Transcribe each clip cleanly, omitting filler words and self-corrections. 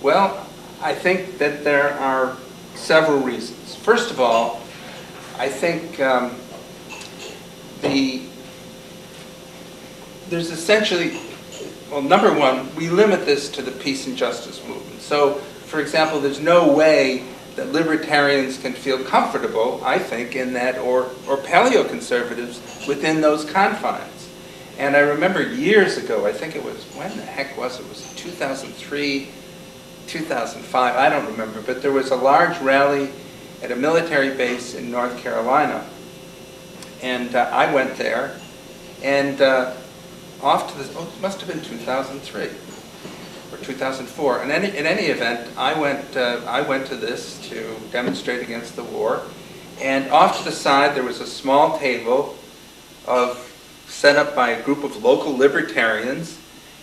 Well, I think that there are several reasons. First of all, I think there's essentially, well, number one, we limit this to the peace and justice movement. So, for example, there's no way that libertarians can feel comfortable, I think, in that, or paleoconservatives within those confines. And I remember years ago, I think it was, when the heck was it? Was it 2003, 2005? I don't remember. But there was a large rally at a military base in North Carolina. And I went there. And off to this, it must have been 2003 or 2004. And in any event, I went to this to demonstrate against the war. And off to the side, there was a small table set up by a group of local libertarians,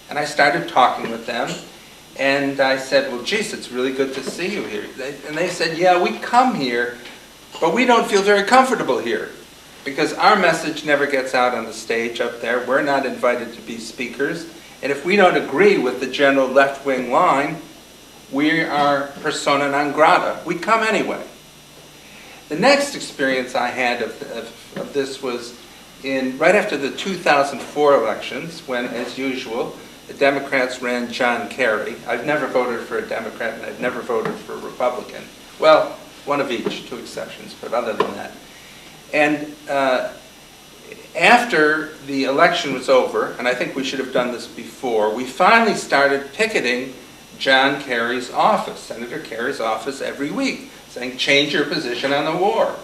and I started talking with them, and I said, well, geez, it's really good to see you here. And they said, yeah, we come here, but we don't feel very comfortable here, because our message never gets out on the stage up there. We're not invited to be speakers, and if we don't agree with the general left-wing line, we are persona non grata. We come anyway. The next experience I had of this was right after the 2004 elections, when, as usual, the Democrats ran John Kerry. I've never voted for a Democrat, and I've never voted for a Republican. Well, one of each, two exceptions, but other than that. And after the election was over, and I think we should have done this before, we finally started picketing John Kerry's office, Senator Kerry's office, every week, saying, change your position on the war.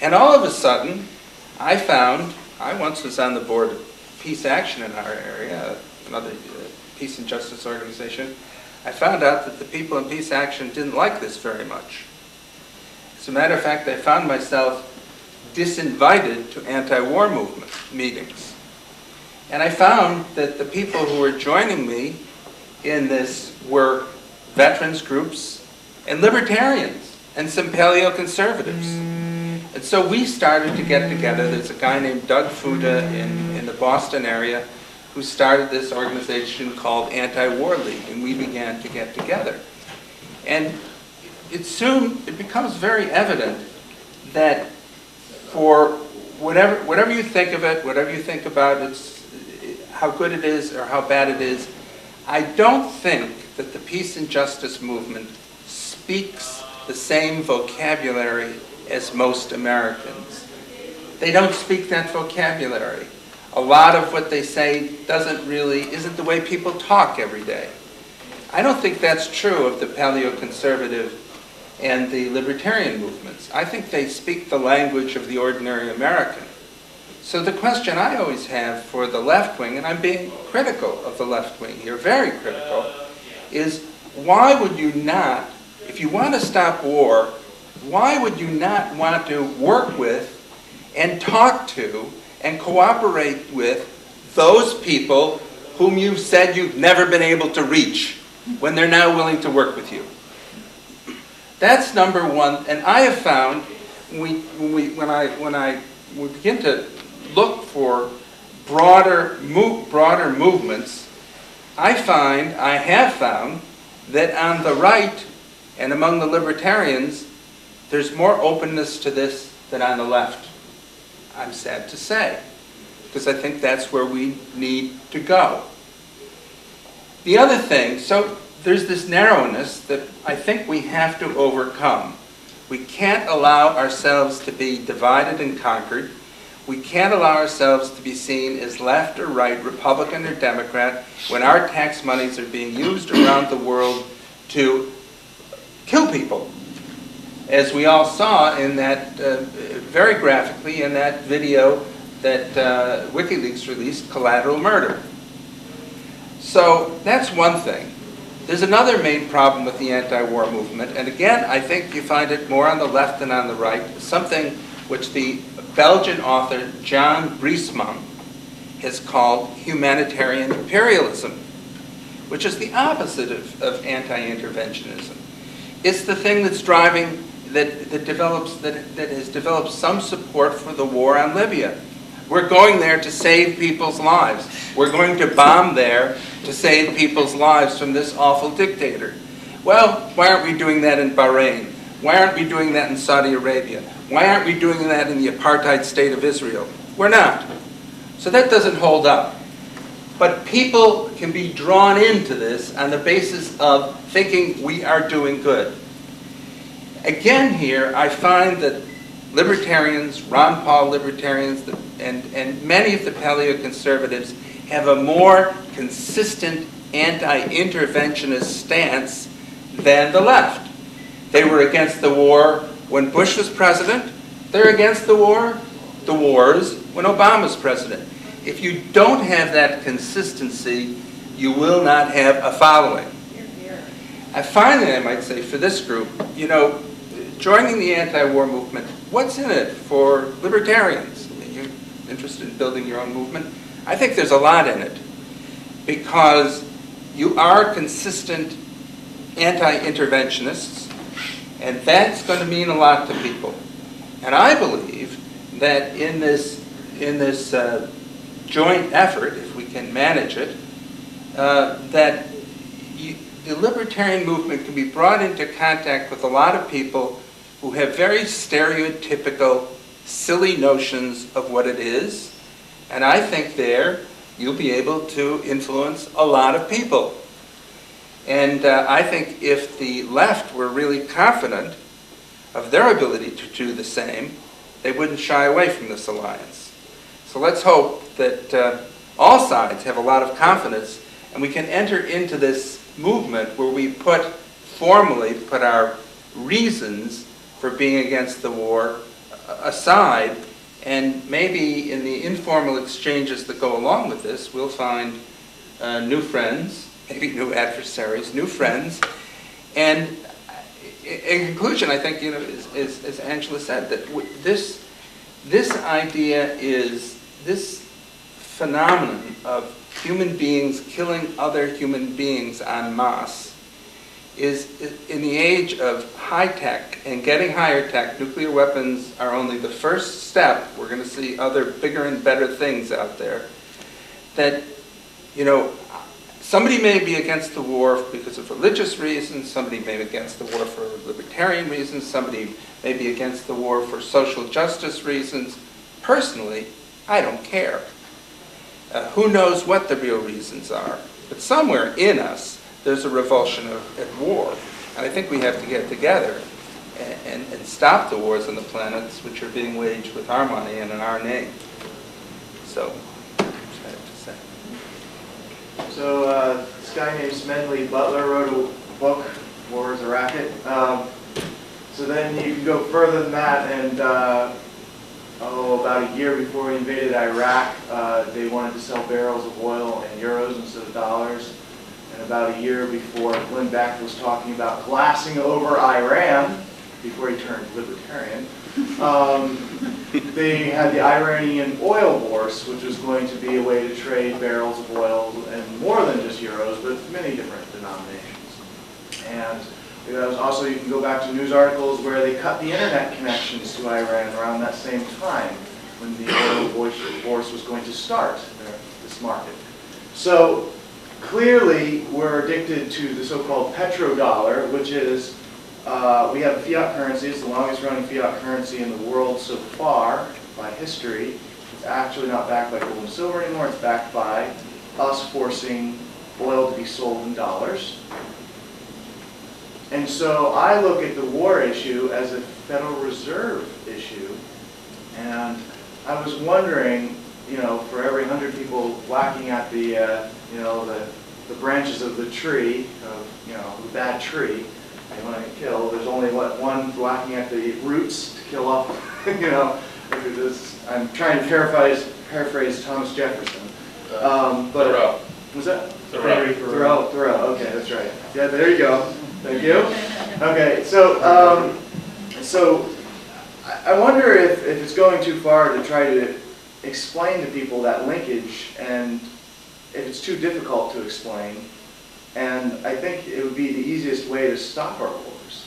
And all of a sudden, I once was on the board of Peace Action in our area, another peace and justice organization. I found out that the people in Peace Action didn't like this very much. As a matter of fact, I found myself disinvited to anti-war movement meetings. And I found that the people who were joining me in this were veterans groups and libertarians and some paleoconservatives. And so we started to get together. There's a guy named Doug Fuda in the Boston area who started this organization called Antiwar League, and we began to get together. And it becomes very evident that for whatever you think of it, whatever you think about how good it is or how bad it is, I don't think that the peace and justice movement speaks the same vocabulary as most Americans. They don't speak that vocabulary. A lot of what they say isn't the way people talk every day. I don't think that's true of the paleoconservative and the libertarian movements. I think they speak the language of the ordinary American. So the question I always have for the left wing, and I'm being critical of the left wing here, very critical, is why would you not, if you want to stop war, why would you not want to work with and talk to and cooperate with those people whom you've said you've never been able to reach when they're now willing to work with you? That's number one. And I have found when we begin to look for broader movements, I have found that on the right and among the libertarians, there's more openness to this than on the left. I'm sad to say, because I think that's where we need to go. The other thing, so there's this narrowness that I think we have to overcome. We can't allow ourselves to be divided and conquered. We can't allow ourselves to be seen as left or right, Republican or Democrat, when our tax monies are being used around the world to kill people. As we all saw in that, very graphically, in that video that WikiLeaks released, Collateral Murder. So that's one thing. There's another main problem with the anti-war movement, and again, I think you find it more on the left than on the right, something which the Belgian author John Griesman has called humanitarian imperialism, which is the opposite of anti-interventionism. It's the thing that's driving, that has developed some support for the war on Libya. We're going there to save people's lives. We're going to bomb there to save people's lives from this awful dictator. Well, why aren't we doing that in Bahrain? Why aren't we doing that in Saudi Arabia? Why aren't we doing that in the apartheid state of Israel? We're not. So that doesn't hold up. But people can be drawn into this on the basis of thinking we are doing good. Again here, I find that libertarians, Ron Paul libertarians, and many of the paleoconservatives have a more consistent anti-interventionist stance than the left. They were against the war when Bush was president. They're against the wars, when Obama's president. If you don't have that consistency, you will not have a following. Finally, I might say for this group, joining the anti-war movement, what's in it for libertarians? Are you interested in building your own movement? I think there's a lot in it, because you are consistent anti-interventionists, and that's going to mean a lot to people. And I believe that in this joint effort, if we can manage it, that the libertarian movement can be brought into contact with a lot of people who have very stereotypical, silly notions of what it is. And I think there you'll be able to influence a lot of people. And I think if the left were really confident of their ability to do the same, they wouldn't shy away from this alliance. So let's hope that all sides have a lot of confidence, and we can enter into this movement where we formally put our reasons for being against the war aside, and maybe in the informal exchanges that go along with this, we'll find new friends, maybe new adversaries, new friends. And in conclusion, I think, as Angela said, that this idea is, this phenomenon of human beings killing other human beings en masse is, in the age of high tech and getting higher tech, nuclear weapons are only the first step. We're going to see other bigger and better things out there. That, somebody may be against the war because of religious reasons, somebody may be against the war for libertarian reasons, somebody may be against the war for social justice reasons. Personally, I don't care. Who knows what the real reasons are? But somewhere in us, there's a revulsion at war. And I think we have to get together and stop the wars on the planets which are being waged with our money and in our name. So, that's what I have to say. So this guy named Smedley Butler wrote a book, War is a Racket. So then you can go further than that, and about a year before we invaded Iraq, they wanted to sell barrels of oil in euros instead of dollars. And about a year before Glenn Beck was talking about glassing over Iran, before he turned libertarian, they had the Iranian oil bourse, which was going to be a way to trade barrels of oil and more than just euros, but many different denominations. And also, you can go back to news articles where they cut the internet connections to Iran around that same time when the oil bourse was going to start this market. So clearly, we're addicted to the so-called petrodollar, which is, we have fiat currency. It's the longest running fiat currency in the world so far by history. It's actually not backed by gold and silver anymore. It's backed by us forcing oil to be sold in dollars. And so I look at the war issue as a Federal Reserve issue. And I was wondering, for every 100 people whacking at the branches of the tree, the bad tree, they want to kill, there's only one whacking at the roots to kill off, I'm trying to paraphrase Thomas Jefferson. Thoreau. Was that? Thoreau. Thoreau, okay, that's right. Yeah, there you go. Thank you. Okay, so I wonder if it's going too far to try to explain to people that linkage, and if it's too difficult to explain. And I think it would be the easiest way to stop our wars.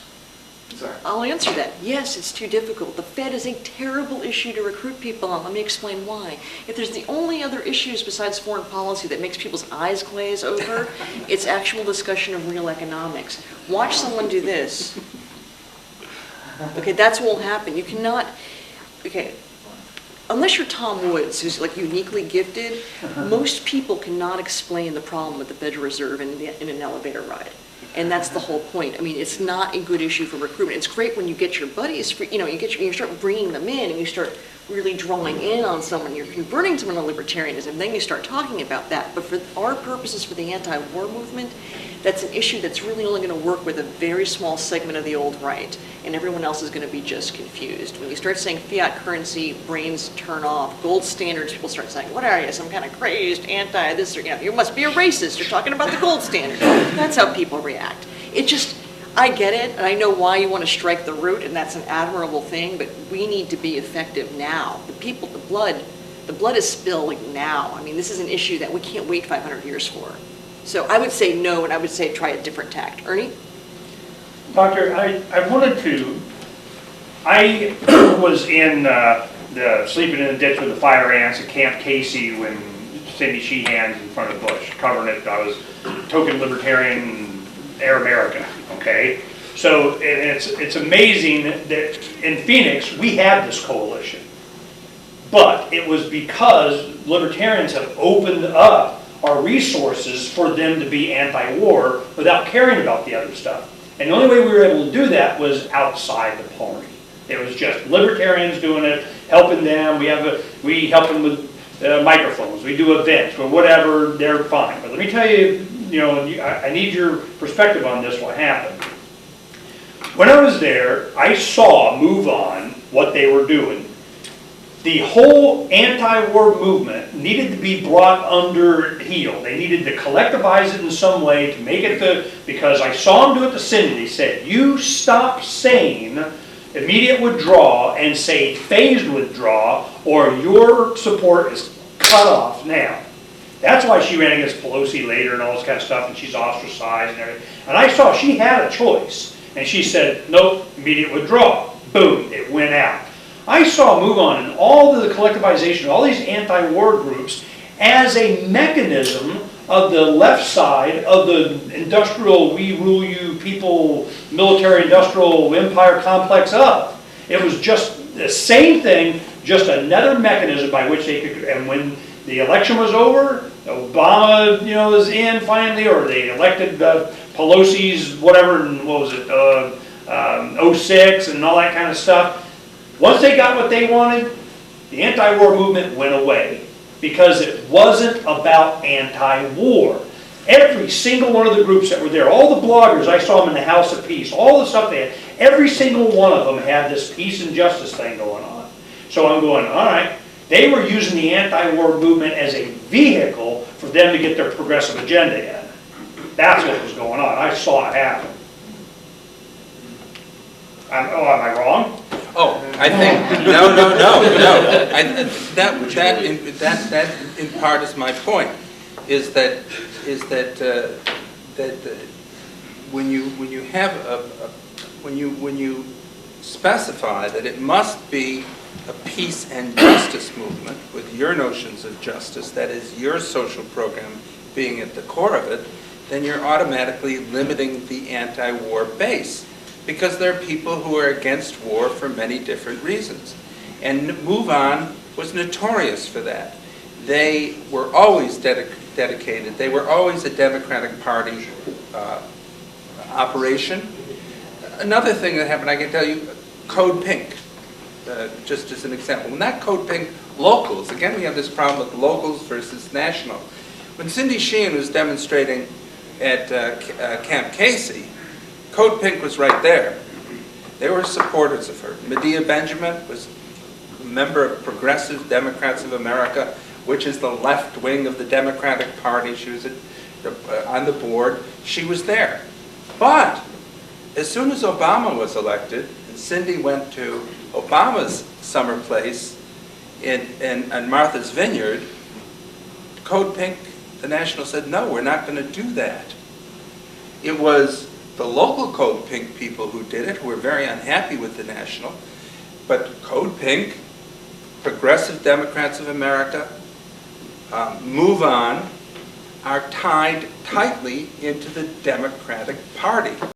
Sorry. I'll answer that. Yes, it's too difficult. The Fed is a terrible issue to recruit people on. Let me explain why. If there's the only other issues besides foreign policy that makes people's eyes glaze over, it's actual discussion of real economics. Watch someone do this. Okay, that's what will happen. You cannot, okay, unless you're Tom Woods, who's like uniquely gifted, most people cannot explain the problem with the Federal Reserve in an elevator ride. And that's the whole point. I mean, it's not a good issue for recruitment. It's great when you get your buddies, you start bringing them in and you start really drawing in on someone, you're converting someone to libertarianism, then you start talking about that. But for our purposes, for the anti-war movement, that's an issue that's really only going to work with a very small segment of the old right, and everyone else is going to be just confused. When you start saying fiat currency, brains turn off. Gold standards, people start saying, what are you, some kind of crazed anti-this, or, you must be a racist, you're talking about the gold standard. That's how people react. It just, I get it, and I know why you want to strike the root, and that's an admirable thing, but we need to be effective now. The people, the blood is spilling now. I mean, this is an issue that we can't wait 500 years for. So I would say no, and I would say try a different tact. Ernie? Doctor, I was in sleeping in the ditch with the fire ants at Camp Casey when Cindy Sheehan's in front of Bush, covering it. I was token libertarian Air America, okay? So it's amazing that in Phoenix, we had this coalition. But it was because libertarians have opened up our resources for them to be anti-war without caring about the other stuff. And the only way we were able to do that was outside the party. It was just libertarians doing it, helping them. We help them with microphones. We do events or whatever. They're fine. But let me tell you, I need your perspective on this. What happened? When I was there, I saw Move On, what they were doing. The whole anti-war movement needed to be brought under heel. They needed to collectivize it in some way to make it because I saw them do it to Cindy. They said, you stop saying immediate withdrawal and say phased withdrawal or your support is cut off now. That's why she ran against Pelosi later and all this kind of stuff, and she's ostracized and everything. And I saw she had a choice. And she said, nope, immediate withdrawal. Boom, it went out. I saw Move On and all the collectivization, all these anti-war groups as a mechanism of the left side of the industrial, we rule you people, military-industrial empire complex of. It was just the same thing, just another mechanism by which they could, and when the election was over, Obama, was in finally, or they elected Pelosi's whatever, and what was it, 06 and all that kind of stuff. Once they got what they wanted, the anti-war movement went away because it wasn't about anti-war. Every single one of the groups that were there, all the bloggers, I saw them in the House of Peace, all the stuff they had, every single one of them had this peace and justice thing going on. So I'm going, all right, they were using the anti-war movement as a vehicle for them to get their progressive agenda in. That's what was going on. I saw it happen. Am I wrong? Oh, I think, no. That in part is my point, is that when you specify that it must be a peace and justice movement with your notions of justice, that is your social program being at the core of it, then you're automatically limiting the anti-war base. Because there are people who are against war for many different reasons. And Move On was notorious for that. They were always dedicated. They were always a Democratic Party operation. Another thing that happened, I can tell you, Code Pink, just as an example. When that Code Pink, locals, again we have this problem with locals versus national. When Cindy Sheehan was demonstrating at Camp Casey, Code Pink was right there. They were supporters of her. Medea Benjamin was a member of Progressive Democrats of America, which is the left wing of the Democratic Party. She was on the board. She was there. But as soon as Obama was elected, and Cindy went to Obama's summer place in Martha's Vineyard, Code Pink, the National, said, no, we're not going to do that. It was the local Code Pink people who did it, who were very unhappy with the national. But Code Pink, Progressive Democrats of America, Move On, are tied tightly into the Democratic Party.